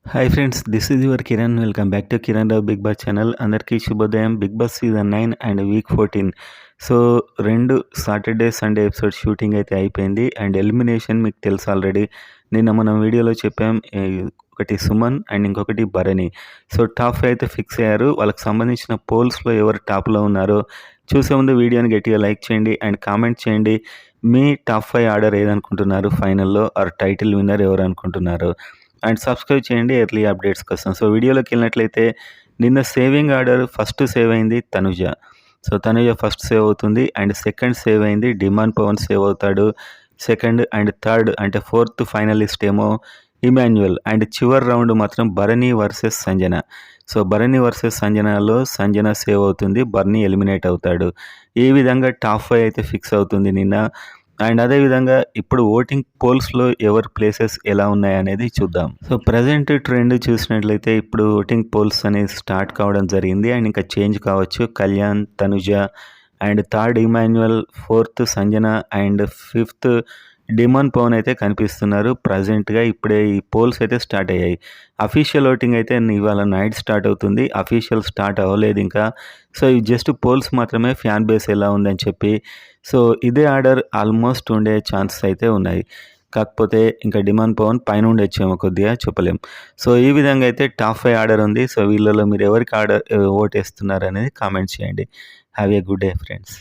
Hi friends, this is your Kiran. Welcome back to Kiran Rao Bigg Boss channel. అందరికీ శుభోదయం. Bigg Boss season 9 and week 14. So 2 Saturday Sunday episode shooting అయితే అయిపోయింది and elimination మీకు తెలుసు already. నిన్న మనం వీడియోలో చెప్పాం, ఒకటి సుమన్ అండ్ ఇంకొకటి భరణి. సో టాప్ 5 అయితే ఫిక్స్ అయ్యారు. వాళ్ళకి సంబంధించిన పోల్స్లో ఎవరు టాప్లో ఉన్నారో చూసే ముందు వీడియోని గట్టిగా లైక్ చేయండి అండ్ కామెంట్ చేయండి. మీ టాప్ 5 ఆర్డర్ ఏదనుకుంటున్నారు ఫైనల్లో, ఆర్ టైటిల్ విన్నర్ ఎవరు అనుకుంటున్నారు అండ్ సబ్స్క్రైబ్ చేయండి ఎర్లీ అప్డేట్స్ కోసం. సో వీడియోలోకి వెళ్ళినట్లయితే నిన్న సేవింగ్ ఆర్డర్ ఫస్ట్ సేవ్ అయింది Tanuja. So Tanuja first save అవుతుంది అండ్ సెకండ్ సేవ్ అయింది డిమాండ్ పవన్ సేవ్ అవుతాడు. సెకండ్ అండ్ థర్డ్ అంటే ఫోర్త్ ఫైనలిస్ట్ ఏమో ఇమాన్యుయల్ అండ్ చివరి రౌండ్ మాత్రం Bharani versus Sanjana. So Bharani versus సంజనలో సంజన సేవ్ అవుతుంది, భరణి ఎలిమినేట్ అవుతాడు. ఈ విధంగా టాప్ 5 అయితే ఫిక్స్ అవుతుంది నిన్న. అండ్ అదేవిధంగా ఇప్పుడు ఓటింగ్ పోల్స్లో ఎవరి ప్లేసెస్ ఎలా ఉన్నాయనేది చూద్దాం. సో ప్రజెంట్ ట్రెండ్ చూసినట్లయితే ఇప్పుడు ఓటింగ్ పోల్స్ అనేది స్టార్ట్ కావడం జరిగింది అండ్ ఇంకా చేంజ్ కావచ్చు. Kalyan, Tanuja and third Emmanuel, fourth Sanjana and fifth demand Pavan అయితే కనిపిస్తున్నారు. ప్రజెంట్గా ఇప్పుడే ఈ పోల్స్ అయితే స్టార్ట్ అయ్యాయి. అఫీషియల్ ఓటింగ్ అయితే ఇవాళ నైట్ స్టార్ట్ అవుతుంది. అఫీషియల్ స్టార్ట్ అవ్వలేదు ఇంకా. సో ఇవి జస్ట్ పోల్స్ మాత్రమే, ఫ్యాన్ బేస్ ఎలా ఉందని చెప్పి. సో ఇదే ఆర్డర్ ఆల్మోస్ట్ ఉండే ఛాన్సెస్ అయితే ఉన్నాయి. కాకపోతే ఇంకా డిమాండ్ పవన్ పైన ఉండొచ్చేమో, కొద్దిగా చెప్పలేం. సో ఈ విధంగా అయితే టాప్ 5 ఆర్డర్ ఉంది. సో వీళ్ళలో మీరు ఎవరికి ఆర్డర్ ఓట్ వేస్తున్నారు అనేది కామెంట్ చేయండి. Have a good day friends.